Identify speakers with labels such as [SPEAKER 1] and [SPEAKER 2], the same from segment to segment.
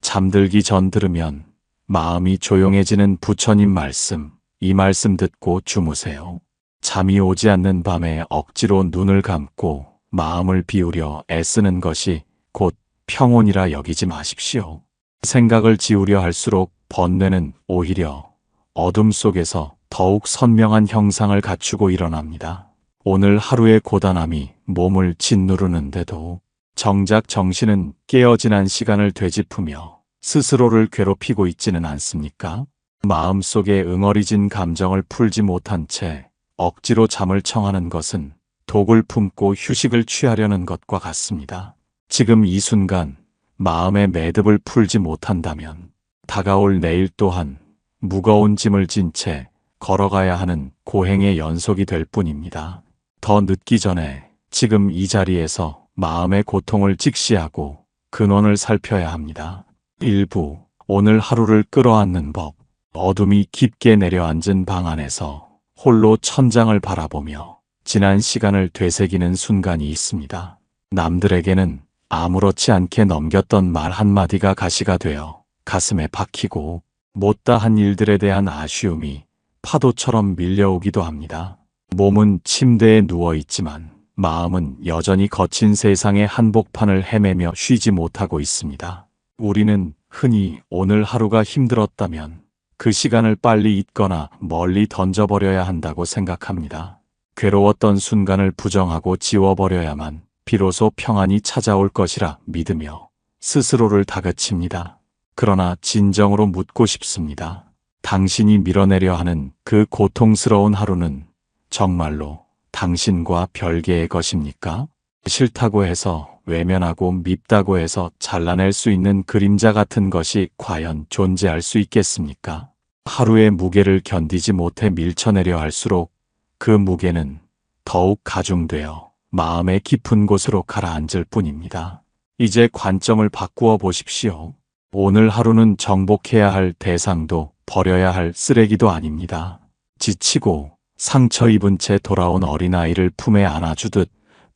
[SPEAKER 1] 잠들기 전 들으면 마음이 조용해지는 부처님 말씀, 이 말씀 듣고 주무세요. 잠이 오지 않는 밤에 억지로 눈을 감고 마음을 비우려 애쓰는 것이 곧 평온이라 여기지 마십시오. 생각을 지우려 할수록 번뇌는 오히려 어둠 속에서 더욱 선명한 형상을 갖추고 일어납니다. 오늘 하루의 고단함이 몸을 짓누르는데도 정작 정신은 깨어 지난 시간을 되짚으며 스스로를 괴롭히고 있지는 않습니까? 마음속에 응어리진 감정을 풀지 못한 채 억지로 잠을 청하는 것은 독을 품고 휴식을 취하려는 것과 같습니다. 지금 이 순간 마음의 매듭을 풀지 못한다면 다가올 내일 또한 무거운 짐을 진 채 걸어가야 하는 고행의 연속이 될 뿐입니다. 더 늦기 전에 지금 이 자리에서 마음의 고통을 직시하고 근원을 살펴야 합니다. 일부 오늘 하루를 끌어안는 법. 어둠이 깊게 내려앉은 방 안에서 홀로 천장을 바라보며 지난 시간을 되새기는 순간이 있습니다. 남들에게는 아무렇지 않게 넘겼던 말 한마디가 가시가 되어 가슴에 박히고 못다 한 일들에 대한 아쉬움이 파도처럼 밀려오기도 합니다. 몸은 침대에 누워 있지만 마음은 여전히 거친 세상의 한복판을 헤매며 쉬지 못하고 있습니다. 우리는 흔히 오늘 하루가 힘들었다면 그 시간을 빨리 잊거나 멀리 던져버려야 한다고 생각합니다. 괴로웠던 순간을 부정하고 지워버려야만 비로소 평안이 찾아올 것이라 믿으며 스스로를 다그칩니다. 그러나 진정으로 묻고 싶습니다. 당신이 밀어내려 하는 그 고통스러운 하루는 정말로 당신과 별개의 것입니까? 싫다고 해서 외면하고 밉다고 해서 잘라낼 수 있는 그림자 같은 것이 과연 존재할 수 있겠습니까? 하루의 무게를 견디지 못해 밀쳐내려 할수록 그 무게는 더욱 가중되어 마음의 깊은 곳으로 가라앉을 뿐입니다. 이제 관점을 바꾸어 보십시오. 오늘 하루는 정복해야 할 대상도 버려야 할 쓰레기도 아닙니다. 지치고 상처 입은 채 돌아온 어린아이를 품에 안아주듯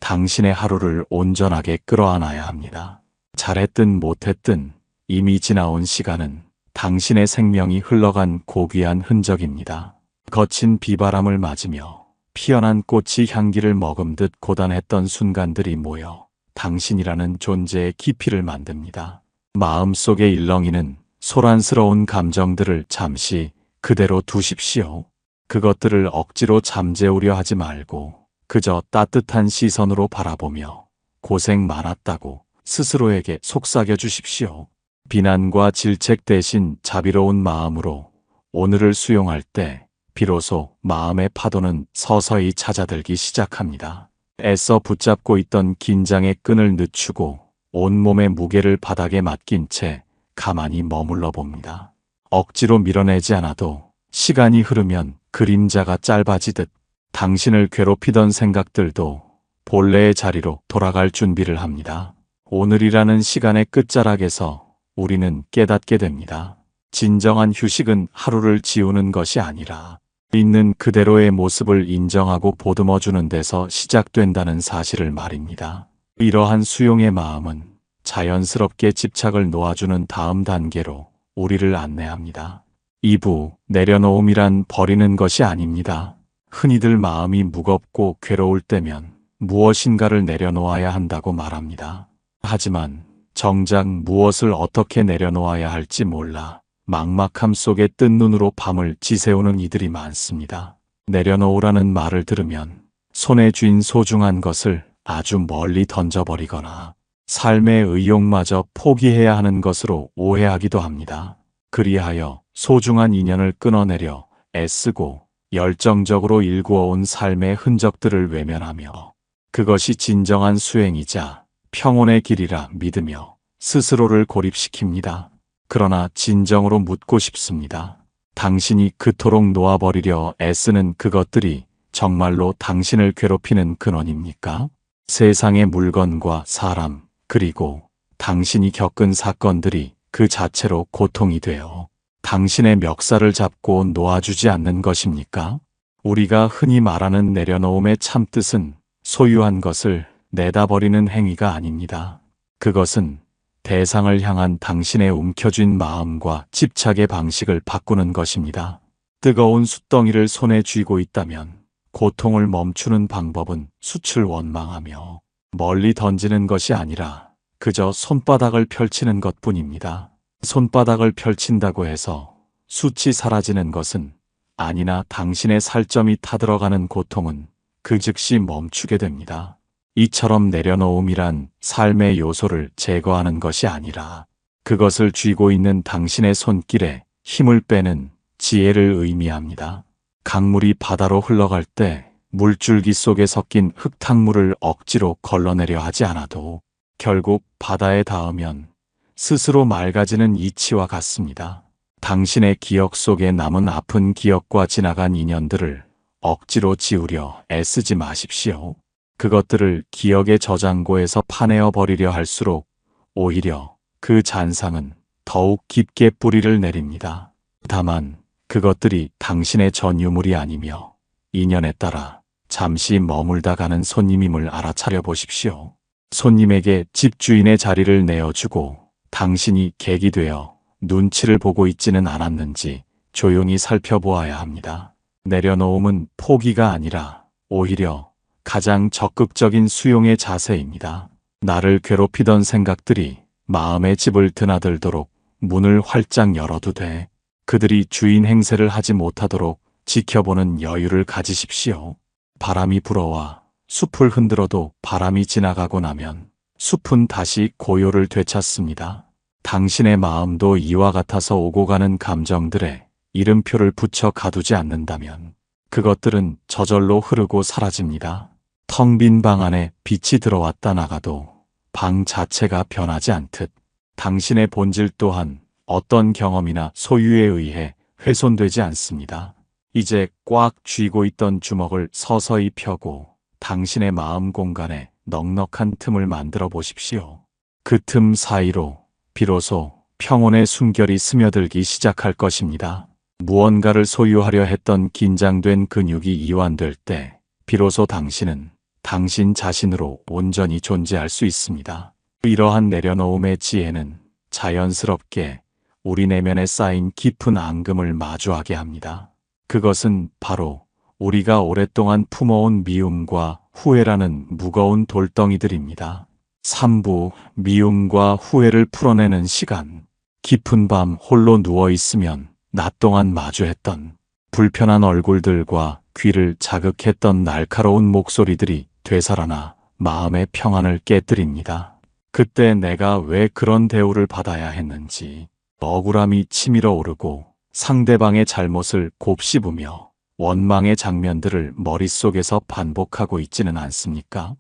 [SPEAKER 1] 당신의 하루를 온전하게 끌어안아야 합니다. 잘했든 못했든 이미 지나온 시간은 당신의 생명이 흘러간 고귀한 흔적입니다. 거친 비바람을 맞으며 피어난 꽃이 향기를 머금듯 고단했던 순간들이 모여 당신이라는 존재의 깊이를 만듭니다. 마음속에 일렁이는 소란스러운 감정들을 잠시 그대로 두십시오. 그것들을 억지로 잠재우려 하지 말고 그저 따뜻한 시선으로 바라보며 고생 많았다고 스스로에게 속삭여 주십시오. 비난과 질책 대신 자비로운 마음으로 오늘을 수용할 때 비로소 마음의 파도는 서서히 찾아들기 시작합니다. 애써 붙잡고 있던 긴장의 끈을 늦추고 온몸의 무게를 바닥에 맡긴 채 가만히 머물러 봅니다. 억지로 밀어내지 않아도 시간이 흐르면 그림자가 짧아지듯 당신을 괴롭히던 생각들도 본래의 자리로 돌아갈 준비를 합니다. 오늘이라는 시간의 끝자락에서 우리는 깨닫게 됩니다. 진정한 휴식은 하루를 지우는 것이 아니라 있는 그대로의 모습을 인정하고 보듬어주는 데서 시작된다는 사실을 말입니다. 이러한 수용의 마음은 자연스럽게 집착을 놓아주는 다음 단계로 우리를 안내합니다. 2부 내려놓음이란 버리는 것이 아닙니다. 흔히들 마음이 무겁고 괴로울 때면 무엇인가를 내려놓아야 한다고 말합니다. 하지만 정작 무엇을 어떻게 내려놓아야 할지 몰라 막막함 속에 뜬 눈으로 밤을 지새우는 이들이 많습니다. 내려놓으라는 말을 들으면 손에 쥔 소중한 것을 아주 멀리 던져버리거나 삶의 의욕마저 포기해야 하는 것으로 오해하기도 합니다. 그리하여 소중한 인연을 끊어내려 애쓰고 열정적으로 일구어온 삶의 흔적들을 외면하며 그것이 진정한 수행이자 평온의 길이라 믿으며 스스로를 고립시킵니다. 그러나 진정으로 묻고 싶습니다. 당신이 그토록 놓아버리려 애쓰는 그것들이 정말로 당신을 괴롭히는 근원입니까? 세상의 물건과 사람, 그리고 당신이 겪은 사건들이 그 자체로 고통이 되어 당신의 멱살을 잡고 놓아주지 않는 것입니까? 우리가 흔히 말하는 내려놓음의 참뜻은 소유한 것을 내다버리는 행위가 아닙니다. 그것은 대상을 향한 당신의 움켜쥔 마음과 집착의 방식을 바꾸는 것입니다. 뜨거운 숯덩이를 손에 쥐고 있다면 고통을 멈추는 방법은 숯을 원망하며 멀리 던지는 것이 아니라 그저 손바닥을 펼치는 것뿐입니다. 손바닥을 펼친다고 해서 숯이 사라지는 것은 아니나 당신의 살점이 타들어가는 고통은 그 즉시 멈추게 됩니다. 이처럼 내려놓음이란 삶의 요소를 제거하는 것이 아니라 그것을 쥐고 있는 당신의 손길에 힘을 빼는 지혜를 의미합니다. 강물이 바다로 흘러갈 때 물줄기 속에 섞인 흙탕물을 억지로 걸러내려 하지 않아도 결국 바다에 닿으면 스스로 맑아지는 이치와 같습니다. 당신의 기억 속에 남은 아픈 기억과 지나간 인연들을 억지로 지우려 애쓰지 마십시오. 그것들을 기억의 저장고에서 파내어 버리려 할수록 오히려 그 잔상은 더욱 깊게 뿌리를 내립니다. 다만 그것들이 당신의 전유물이 아니며 인연에 따라 잠시 머물다 가는 손님임을 알아차려 보십시오. 손님에게 집주인의 자리를 내어주고 당신이 객이 되어 눈치를 보고 있지는 않았는지 조용히 살펴보아야 합니다. 내려놓음은 포기가 아니라 오히려 가장 적극적인 수용의 자세입니다. 나를 괴롭히던 생각들이 마음의 집을 드나들도록 문을 활짝 열어도 돼. 그들이 주인 행세를 하지 못하도록 지켜보는 여유를 가지십시오. 바람이 불어와 숲을 흔들어도 바람이 지나가고 나면 숲은 다시 고요를 되찾습니다. 당신의 마음도 이와 같아서 오고 가는 감정들에 이름표를 붙여 가두지 않는다면 그것들은 저절로 흐르고 사라집니다. 텅 빈 방 안에 빛이 들어왔다 나가도 방 자체가 변하지 않듯 당신의 본질 또한 어떤 경험이나 소유에 의해 훼손되지 않습니다. 이제 꽉 쥐고 있던 주먹을 서서히 펴고 당신의 마음 공간에 넉넉한 틈을 만들어 보십시오. 그 틈 사이로 비로소 평온의 숨결이 스며들기 시작할 것입니다. 무언가를 소유하려 했던 긴장된 근육이 이완될 때 비로소 당신은 당신 자신으로 온전히 존재할 수 있습니다. 이러한 내려놓음의 지혜는 자연스럽게 우리 내면에 쌓인 깊은 앙금을 마주하게 합니다. 그것은 바로 우리가 오랫동안 품어온 미움과 후회라는 무거운 돌덩이들입니다. 3부 미움과 후회를 풀어내는 시간. 깊은 밤 홀로 누워 있으면 낮 동안 마주했던 불편한 얼굴들과 귀를 자극했던 날카로운 목소리들이 되살아나 마음의 평안을 깨뜨립니다. 그때 내가 왜 그런 대우를 받아야 했는지 억울함이 치밀어 오르고 상대방의 잘못을 곱씹으며 원망의 장면들을 머릿속에서 반복하고 있지는 않습니까?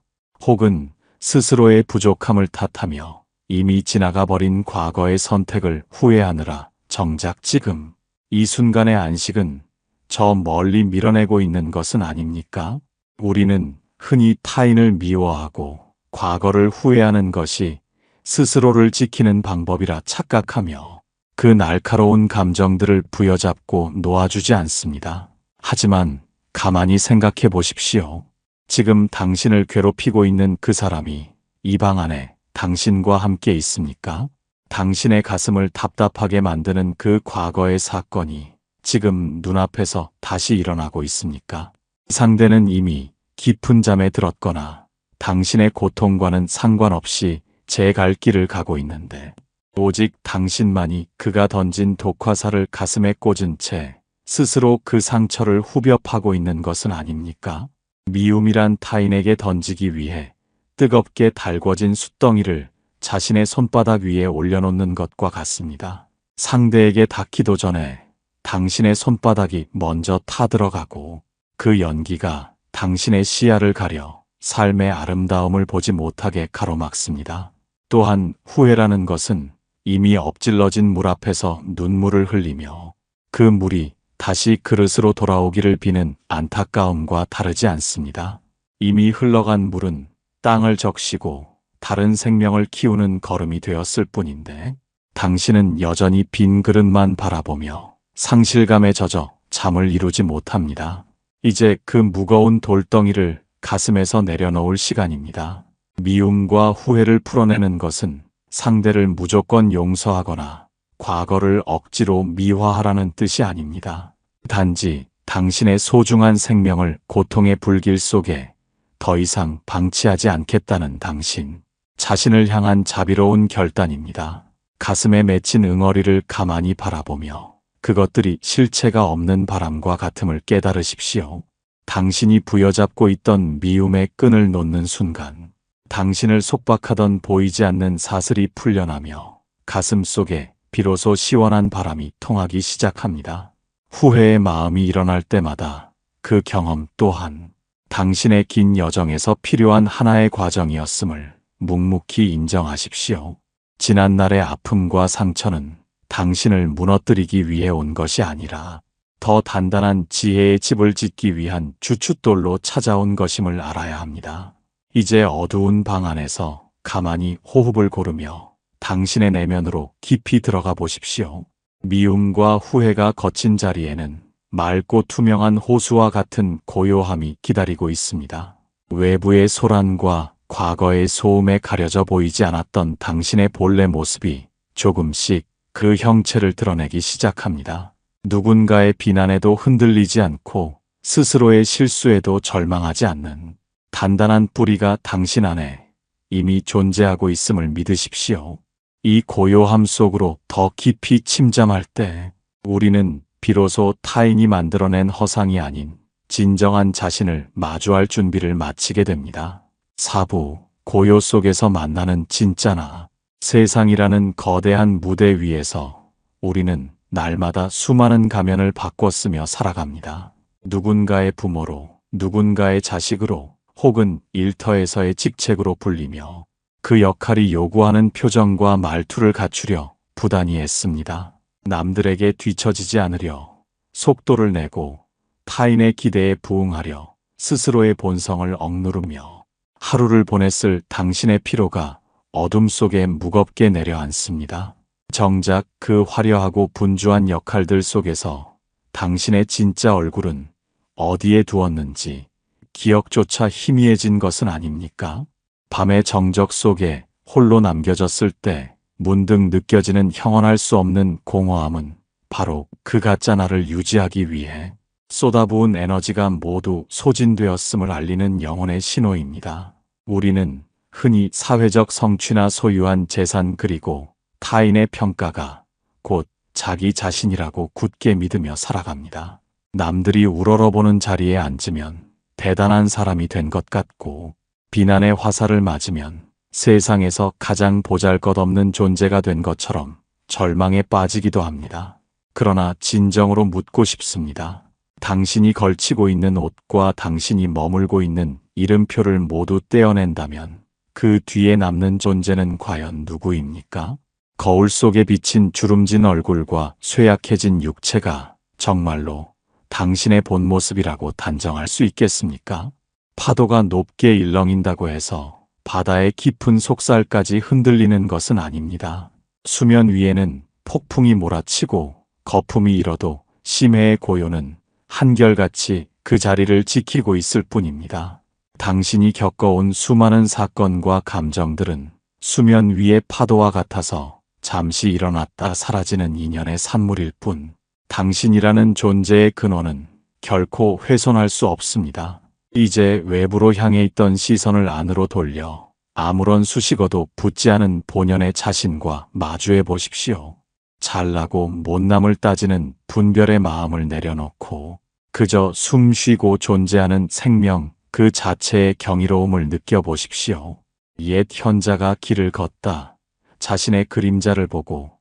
[SPEAKER 1] 혹은 스스로의 부족함을 탓하며 이미 지나가 버린 과거의 선택을 후회하느라 정작 지금 이 순간의 안식은 저 멀리 밀어내고 있는 것은 아닙니까? 우리는 흔히 타인을 미워하고 과거를 후회하는 것이 스스로를 지키는 방법이라 착각하며 그 날카로운 감정들을 부여잡고 놓아주지 않습니다. 하지만 가만히 생각해 보십시오. 지금 당신을 괴롭히고 있는 그 사람이 이 방 안에 당신과 함께 있습니까? 당신의 가슴을 답답하게 만드는 그 과거의 사건이 지금 눈앞에서 다시 일어나고 있습니까? 상대는 이미 깊은 잠에 들었거나 당신의 고통과는 상관없이 제 갈 길을 가고 있는데 오직 당신만이 그가 던진 독화살을 가슴에 꽂은 채 스스로 그 상처를 후벼 파고 있는 것은 아닙니까? 미움이란 타인에게 던지기 위해 뜨겁게 달궈진 숯덩이를 자신의 손바닥 위에 올려놓는 것과 같습니다. 상대에게 닿기도 전에 당신의 손바닥이 먼저 타들어가고 그 연기가 당신의 시야를 가려 삶의 아름다움을 보지 못하게 가로막습니다. 또한 후회라는 것은 이미 엎질러진 물 앞에서 눈물을 흘리며 그 물이 다시 그릇으로 돌아오기를 비는 안타까움과 다르지 않습니다. 이미 흘러간 물은 땅을 적시고 다른 생명을 키우는 걸음이 되었을 뿐인데 당신은 여전히 빈 그릇만 바라보며 상실감에 젖어 잠을 이루지 못합니다. 이제 그 무거운 돌덩이를 가슴에서 내려놓을 시간입니다. 미움과 후회를 풀어내는 것은 상대를 무조건 용서하거나 과거를 억지로 미화하라는 뜻이 아닙니다. 단지 당신의 소중한 생명을 고통의 불길 속에 더 이상 방치하지 않겠다는 당신 자신을 향한 자비로운 결단입니다. 가슴에 맺힌 응어리를 가만히 바라보며 그것들이 실체가 없는 바람과 같음을 깨달으십시오. 당신이 부여잡고 있던 미움의 끈을 놓는 순간 당신을 속박하던 보이지 않는 사슬이 풀려나며 가슴 속에 비로소 시원한 바람이 통하기 시작합니다. 후회의 마음이 일어날 때마다 그 경험 또한 당신의 긴 여정에서 필요한 하나의 과정이었음을 묵묵히 인정하십시오. 지난날의 아픔과 상처는 당신을 무너뜨리기 위해 온 것이 아니라 더 단단한 지혜의 집을 짓기 위한 주춧돌로 찾아온 것임을 알아야 합니다. 이제 어두운 방 안에서 가만히 호흡을 고르며 당신의 내면으로 깊이 들어가 보십시오. 미움과 후회가 거친 자리에는 맑고 투명한 호수와 같은 고요함이 기다리고 있습니다. 외부의 소란과 과거의 소음에 가려져 보이지 않았던 당신의 본래 모습이 조금씩 그 형체를 드러내기 시작합니다. 누군가의 비난에도 흔들리지 않고 스스로의 실수에도 절망하지 않는 단단한 뿌리가 당신 안에 이미 존재하고 있음을 믿으십시오. 이 고요함 속으로 더 깊이 침잠할 때 우리는 비로소 타인이 만들어낸 허상이 아닌 진정한 자신을 마주할 준비를 마치게 됩니다. 4부 고요 속에서 만나는 진짜 나. 세상이라는 거대한 무대 위에서 우리는 날마다 수많은 가면을 바꿔쓰며 살아갑니다. 누군가의 부모로, 누군가의 자식으로, 혹은 일터에서의 직책으로 불리며 그 역할이 요구하는 표정과 말투를 갖추려 부단히 애씁니다. 남들에게 뒤처지지 않으려 속도를 내고 타인의 기대에 부응하려 스스로의 본성을 억누르며 하루를 보냈을 당신의 피로가 어둠 속에 무겁게 내려앉습니다. 정작 그 화려하고 분주한 역할들 속에서 당신의 진짜 얼굴은 어디에 두었는지 기억조차 희미해진 것은 아닙니까? 밤의 정적 속에 홀로 남겨졌을 때 문득 느껴지는 형언할 수 없는 공허함은 바로 그 가짜 나를 유지하기 위해 쏟아부은 에너지가 모두 소진되었음을 알리는 영혼의 신호입니다. 우리는 흔히 사회적 성취나 소유한 재산 그리고 타인의 평가가 곧 자기 자신이라고 굳게 믿으며 살아갑니다. 남들이 우러러보는 자리에 앉으면 대단한 사람이 된 것 같고 비난의 화살을 맞으면 세상에서 가장 보잘것없는 존재가 된 것처럼 절망에 빠지기도 합니다. 그러나 진정으로 묻고 싶습니다. 당신이 걸치고 있는 옷과 당신이 머물고 있는 이름표를 모두 떼어낸다면 그 뒤에 남는 존재는 과연 누구입니까? 거울 속에 비친 주름진 얼굴과 쇠약해진 육체가 정말로 당신의 본 모습이라고 단정할 수 있겠습니까? 파도가 높게 일렁인다고 해서 바다의 깊은 속살까지 흔들리는 것은 아닙니다. 수면 위에는 폭풍이 몰아치고 거품이 일어도 심해의 고요는 한결같이 그 자리를 지키고 있을 뿐입니다. 당신이 겪어온 수많은 사건과 감정들은 수면 위의 파도와 같아서 잠시 일어났다 사라지는 인연의 산물일 뿐 당신이라는 존재의 근원은 결코 훼손할 수 없습니다. 이제 외부로 향해 있던 시선을 안으로 돌려 아무런 수식어도 붙지 않은 본연의 자신과 마주해 보십시오. 잘나고 못남을 따지는 분별의 마음을 내려놓고 그저 숨 쉬고 존재하는 생명 그 자체의 경이로움을 느껴보십시오. 옛 현자가 길을 걷다 자신의 그림자를 보고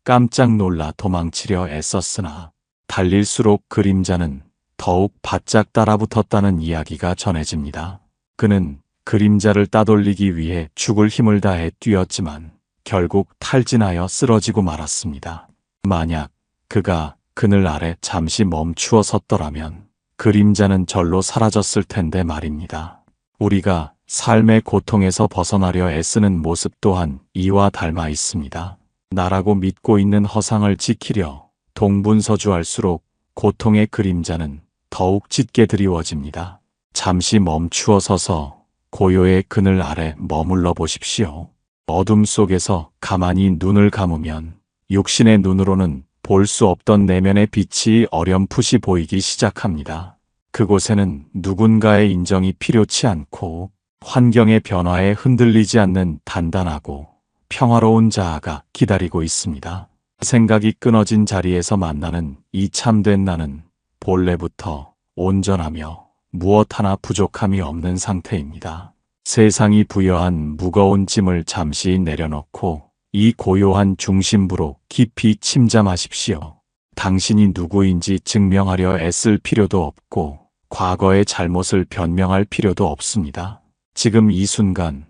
[SPEAKER 1] 깜짝 놀라 도망치려 애썼으나 달릴수록 그림자는 더욱 바짝 따라붙었다는 이야기가 전해집니다. 그는 그림자를 따돌리기 위해 죽을 힘을 다해 뛰었지만 결국 탈진하여 쓰러지고 말았습니다. 만약 그가 그늘 아래 잠시 멈추어 섰더라면 그림자는 절로 사라졌을 텐데 말입니다. 우리가 삶의 고통에서 벗어나려 애쓰는 모습 또한 이와 닮아 있습니다. 나라고 믿고 있는 허상을 지키려 동분서주할수록 고통의 그림자는 더욱 짙게 드리워집니다. 잠시 멈추어 서서 고요의 그늘 아래 머물러 보십시오. 어둠 속에서 가만히 눈을 감으면 육신의 눈으로는 볼 수 없던 내면의 빛이 어렴풋이 보이기 시작합니다. 그곳에는 누군가의 인정이 필요치 않고 환경의 변화에 흔들리지 않는 단단하고 평화로운 자아가 기다리고 있습니다. 생각이 끊어진 자리에서 만나는 이 참된 나는 본래부터 온전하며 무엇 하나 부족함이 없는 상태입니다. 세상이 부여한 무거운 짐을 잠시 내려놓고 이 고요한 중심부로 깊이 침잠하십시오. 당신이 누구인지 증명하려 애쓸 필요도 없고 과거의 잘못을 변명할 필요도 없습니다. 지금 이 순간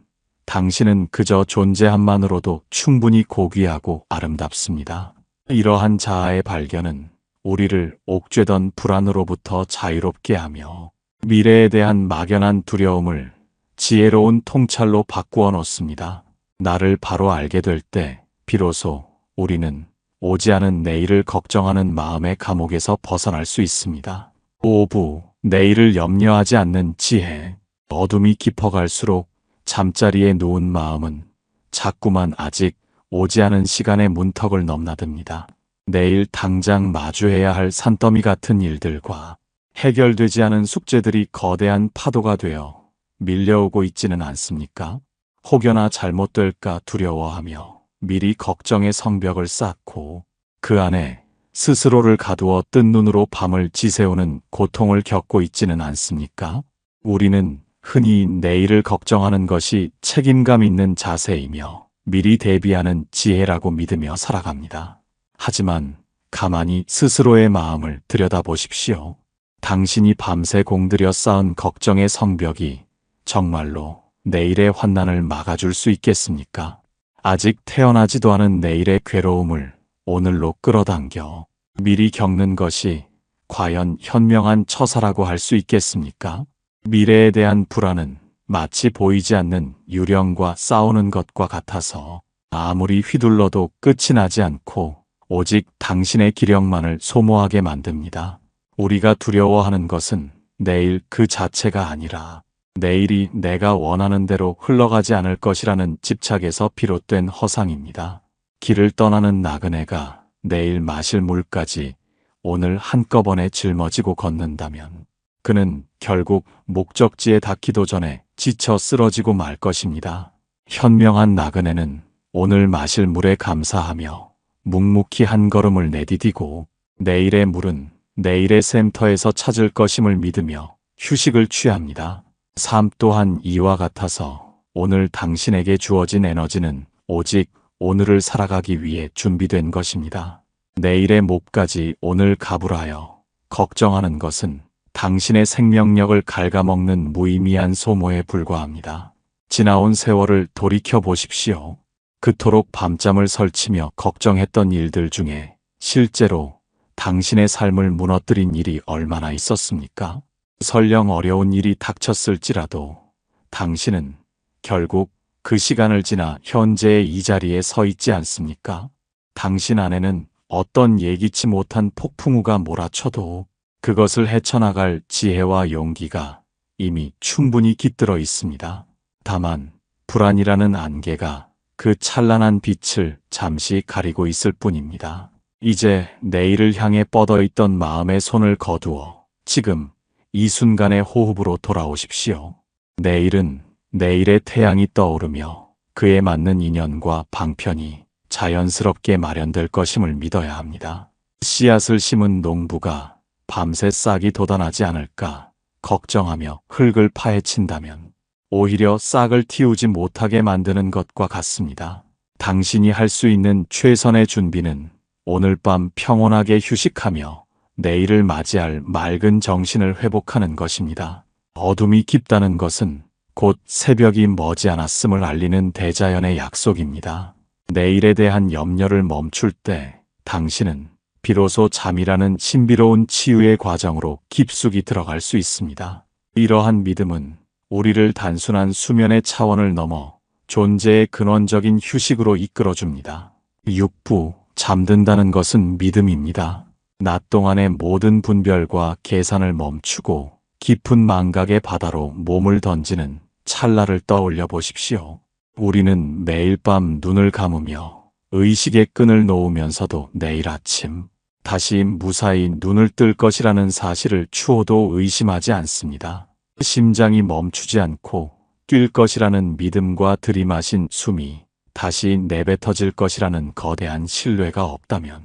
[SPEAKER 1] 당신은 그저 존재함만으로도 충분히 고귀하고 아름답습니다. 이러한 자아의 발견은 우리를 옥죄던 불안으로부터 자유롭게 하며 미래에 대한 막연한 두려움을 지혜로운 통찰로 바꾸어 놓습니다. 나를 바로 알게 될 때 비로소 우리는 오지 않은 내일을 걱정하는 마음의 감옥에서 벗어날 수 있습니다. 오부, 내일을 염려하지 않는 지혜. 어둠이 깊어갈수록 잠자리에 누운 마음은 자꾸만 아직 오지 않은 시간의 문턱을 넘나듭니다. 내일 당장 마주해야 할 산더미 같은 일들과 해결되지 않은 숙제들이 거대한 파도가 되어 밀려오고 있지는 않습니까? 혹여나 잘못될까 두려워하며 미리 걱정의 성벽을 쌓고 그 안에 스스로를 가두어 뜬 눈으로 밤을 지새우는 고통을 겪고 있지는 않습니까? 우리는 흔히 내일을 걱정하는 것이 책임감 있는 자세이며 미리 대비하는 지혜라고 믿으며 살아갑니다. 하지만 가만히 스스로의 마음을 들여다보십시오. 당신이 밤새 공들여 쌓은 걱정의 성벽이 정말로 내일의 환난을 막아줄 수 있겠습니까? 아직 태어나지도 않은 내일의 괴로움을 오늘로 끌어당겨 미리 겪는 것이 과연 현명한 처사라고 할 수 있겠습니까? 미래에 대한 불안은 마치 보이지 않는 유령과 싸우는 것과 같아서 아무리 휘둘러도 끝이 나지 않고 오직 당신의 기력만을 소모하게 만듭니다. 우리가 두려워하는 것은 내일 그 자체가 아니라 내일이 내가 원하는 대로 흘러가지 않을 것이라는 집착에서 비롯된 허상입니다. 길을 떠나는 나그네가 내일 마실 물까지 오늘 한꺼번에 짊어지고 걷는다면 그는 결국 목적지에 닿기도 전에 지쳐 쓰러지고 말 것입니다. 현명한 나그네는 오늘 마실 물에 감사하며 묵묵히 한 걸음을 내디디고 내일의 물은 내일의 샘터에서 찾을 것임을 믿으며 휴식을 취합니다. 삶 또한 이와 같아서 오늘 당신에게 주어진 에너지는 오직 오늘을 살아가기 위해 준비된 것입니다. 내일의 몫까지 오늘 가불하여 걱정하는 것은 당신의 생명력을 갉아먹는 무의미한 소모에 불과합니다. 지나온 세월을 돌이켜 보십시오. 그토록 밤잠을 설치며 걱정했던 일들 중에 실제로 당신의 삶을 무너뜨린 일이 얼마나 있었습니까? 설령 어려운 일이 닥쳤을지라도 당신은 결국 그 시간을 지나 현재의 이 자리에 서 있지 않습니까? 당신 안에는 어떤 예기치 못한 폭풍우가 몰아쳐도 그것을 헤쳐나갈 지혜와 용기가 이미 충분히 깃들어 있습니다. 다만 불안이라는 안개가 그 찬란한 빛을 잠시 가리고 있을 뿐입니다. 이제 내일을 향해 뻗어있던 마음의 손을 거두어 지금 이 순간의 호흡으로 돌아오십시오. 내일은 내일의 태양이 떠오르며 그에 맞는 인연과 방편이 자연스럽게 마련될 것임을 믿어야 합니다. 씨앗을 심은 농부가 밤새 싹이 돋아나지 않을까 걱정하며 흙을 파헤친다면 오히려 싹을 틔우지 못하게 만드는 것과 같습니다. 당신이 할 수 있는 최선의 준비는 오늘 밤 평온하게 휴식하며 내일을 맞이할 맑은 정신을 회복하는 것입니다. 어둠이 깊다는 것은 곧 새벽이 머지않았음을 알리는 대자연의 약속입니다. 내일에 대한 염려를 멈출 때 당신은 비로소 잠이라는 신비로운 치유의 과정으로 깊숙이 들어갈 수 있습니다. 이러한 믿음은 우리를 단순한 수면의 차원을 넘어 존재의 근원적인 휴식으로 이끌어줍니다. 6부, 잠든다는 것은 믿음입니다. 낮 동안의 모든 분별과 계산을 멈추고 깊은 망각의 바다로 몸을 던지는 찰나를 떠올려 보십시오. 우리는 매일 밤 눈을 감으며 의식의 끈을 놓으면서도 내일 아침 다시 무사히 눈을 뜰 것이라는 사실을 추호도 의심하지 않습니다. 심장이 멈추지 않고 뛸 것이라는 믿음과 들이마신 숨이 다시 내뱉어질 것이라는 거대한 신뢰가 없다면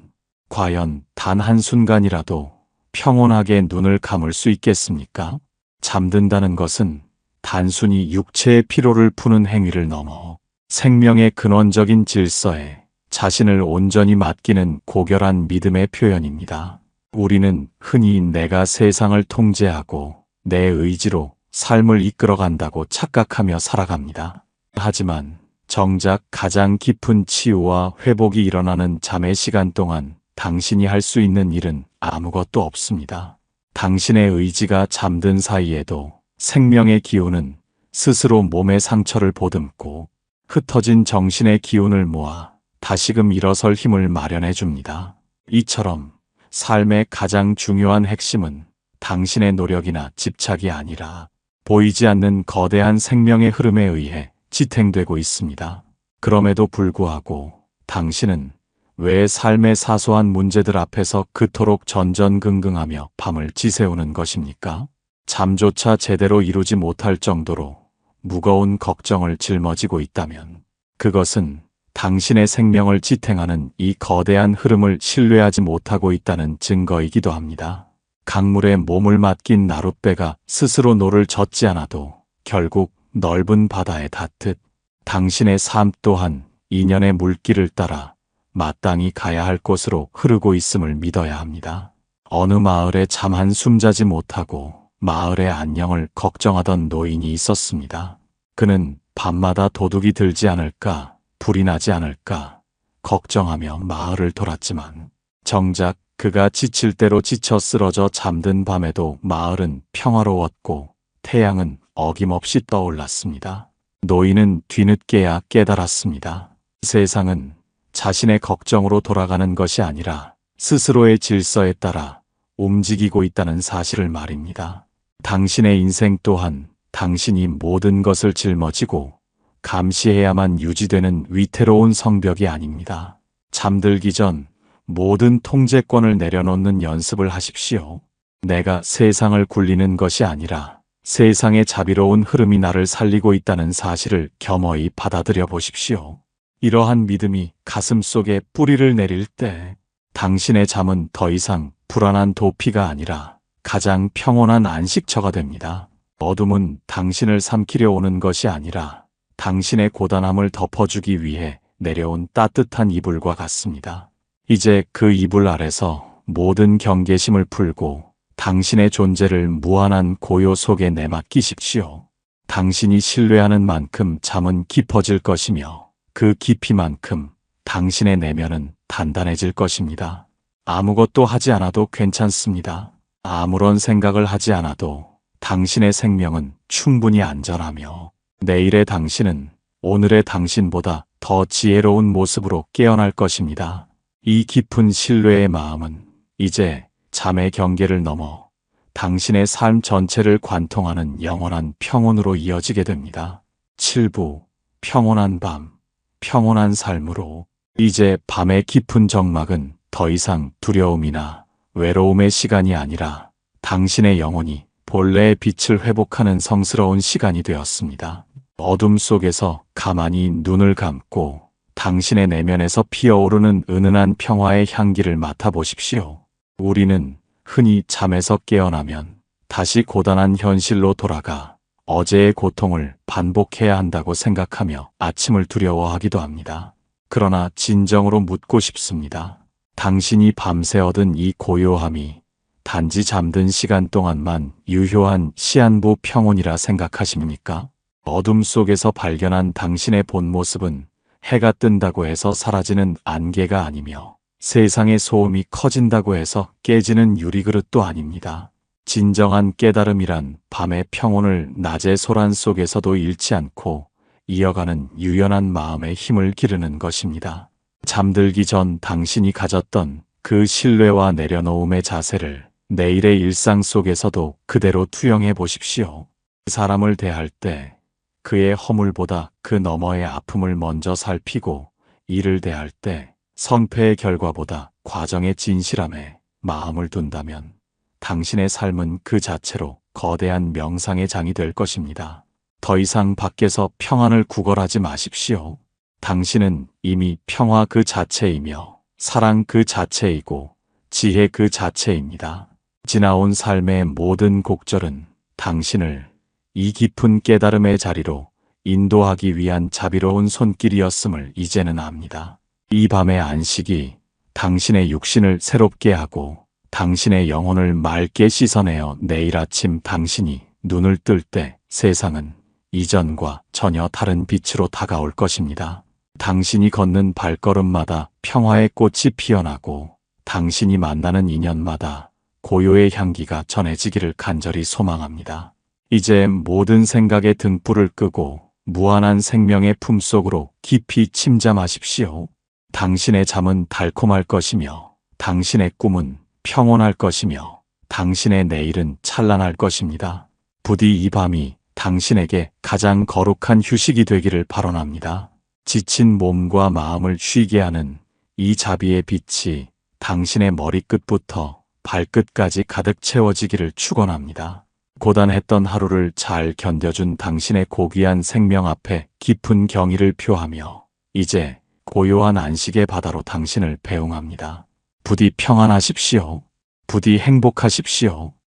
[SPEAKER 1] 과연 단 한순간이라도 평온하게 눈을 감을 수 있겠습니까? 잠든다는 것은 단순히 육체의 피로를 푸는 행위를 넘어 생명의 근원적인 질서에 자신을 온전히 맡기는 고결한 믿음의 표현입니다. 우리는 흔히 내가 세상을 통제하고 내 의지로 삶을 이끌어간다고 착각하며 살아갑니다. 하지만 정작 가장 깊은 치유와 회복이 일어나는 잠의 시간 동안 당신이 할 수 있는 일은 아무것도 없습니다. 당신의 의지가 잠든 사이에도 생명의 기운은 스스로 몸의 상처를 보듬고 흩어진 정신의 기운을 모아 다시금 일어설 힘을 마련해 줍니다. 이처럼 삶의 가장 중요한 핵심은 당신의 노력이나 집착이 아니라 보이지 않는 거대한 생명의 흐름에 의해 지탱되고 있습니다. 그럼에도 불구하고 당신은 왜 삶의 사소한 문제들 앞에서 그토록 전전긍긍하며 밤을 지새우는 것입니까? 잠조차 제대로 이루지 못할 정도로 무거운 걱정을 짊어지고 있다면 그것은 당신의 생명을 지탱하는 이 거대한 흐름을 신뢰하지 못하고 있다는 증거이기도 합니다. 강물에 몸을 맡긴 나룻배가 스스로 노를 젓지 않아도 결국 넓은 바다에 닿듯 당신의 삶 또한 인연의 물길을 따라 마땅히 가야 할 곳으로 흐르고 있음을 믿어야 합니다. 어느 마을에 잠 한숨 자지 못하고 마을의 안녕을 걱정하던 노인이 있었습니다. 그는 밤마다 도둑이 들지 않을까, 불이 나지 않을까 걱정하며 마을을 돌았지만 정작 그가 지칠 대로 지쳐 쓰러져 잠든 밤에도 마을은 평화로웠고 태양은 어김없이 떠올랐습니다. 노인은 뒤늦게야 깨달았습니다. 세상은 자신의 걱정으로 돌아가는 것이 아니라 스스로의 질서에 따라 움직이고 있다는 사실을 말입니다. 당신의 인생 또한 당신이 모든 것을 짊어지고 감시해야만 유지되는 위태로운 성벽이 아닙니다. 잠들기 전 모든 통제권을 내려놓는 연습을 하십시오. 내가 세상을 굴리는 것이 아니라 세상의 자비로운 흐름이 나를 살리고 있다는 사실을 겸허히 받아들여 보십시오. 이러한 믿음이 가슴 속에 뿌리를 내릴 때 당신의 잠은 더 이상 불안한 도피가 아니라 가장 평온한 안식처가 됩니다. 어둠은 당신을 삼키려 오는 것이 아니라 당신의 고단함을 덮어주기 위해 내려온 따뜻한 이불과 같습니다. 이제 그 이불 아래서 모든 경계심을 풀고 당신의 존재를 무한한 고요 속에 내맡기십시오. 당신이 신뢰하는 만큼 잠은 깊어질 것이며 그 깊이만큼 당신의 내면은 단단해질 것입니다. 아무것도 하지 않아도 괜찮습니다. 아무런 생각을 하지 않아도 당신의 생명은 충분히 안전하며 내일의 당신은 오늘의 당신보다 더 지혜로운 모습으로 깨어날 것입니다. 이 깊은 신뢰의 마음은 이제 잠의 경계를 넘어 당신의 삶 전체를 관통하는 영원한 평온으로 이어지게 됩니다. 7부 평온한 밤, 평온한 삶으로 이제 밤의 깊은 정막은 더 이상 두려움이나 외로움의 시간이 아니라 당신의 영혼이 본래의 빛을 회복하는 성스러운 시간이 되었습니다. 어둠 속에서 가만히 눈을 감고 당신의 내면에서 피어오르는 은은한 평화의 향기를 맡아보십시오. 우리는 흔히 잠에서 깨어나면 다시 고단한 현실로 돌아가 어제의 고통을 반복해야 한다고 생각하며 아침을 두려워하기도 합니다. 그러나 진정으로 묻고 싶습니다. 당신이 밤새 얻은 이 고요함이 단지 잠든 시간 동안만 유효한 시한부 평온이라 생각하십니까? 어둠 속에서 발견한 당신의 본 모습은 해가 뜬다고 해서 사라지는 안개가 아니며 세상의 소음이 커진다고 해서 깨지는 유리그릇도 아닙니다. 진정한 깨달음이란 밤의 평온을 낮의 소란 속에서도 잃지 않고 이어가는 유연한 마음의 힘을 기르는 것입니다. 잠들기 전 당신이 가졌던 그 신뢰와 내려놓음의 자세를 내일의 일상 속에서도 그대로 투영해 보십시오. 사람을 대할 때 그의 허물보다 그 너머의 아픔을 먼저 살피고 일을 대할 때 성패의 결과보다 과정의 진실함에 마음을 둔다면 당신의 삶은 그 자체로 거대한 명상의 장이 될 것입니다. 더 이상 밖에서 평안을 구걸하지 마십시오. 당신은 이미 평화 그 자체이며 사랑 그 자체이고 지혜 그 자체입니다. 지나온 삶의 모든 곡절은 당신을 이 깊은 깨달음의 자리로 인도하기 위한 자비로운 손길이었음을 이제는 압니다. 이 밤의 안식이 당신의 육신을 새롭게 하고 당신의 영혼을 맑게 씻어내어 내일 아침 당신이 눈을 뜰 때 세상은 이전과 전혀 다른 빛으로 다가올 것입니다. 당신이 걷는 발걸음마다 평화의 꽃이 피어나고 당신이 만나는 인연마다 고요의 향기가 전해지기를 간절히 소망합니다. 이제 모든 생각의 등불을 끄고 무한한 생명의 품속으로 깊이 침잠하십시오. 당신의 잠은 달콤할 것이며 당신의 꿈은 평온할 것이며 당신의 내일은 찬란할 것입니다. 부디 이 밤이 당신에게 가장 거룩한 휴식이 되기를 발언합니다. 지친 몸과 마음을 쉬게 하는 이 자비의 빛이 당신의 머리끝부터 발끝까지 가득 채워지기를 축원합니다. 고단했던 하루를 잘 견뎌준 당신의 고귀한 생명 앞에 깊은 경의를 표하며 이제 고요한 안식의 바다로 당신을 배웅합니다. 부디 평안하십시오. 부디 행복하십시오.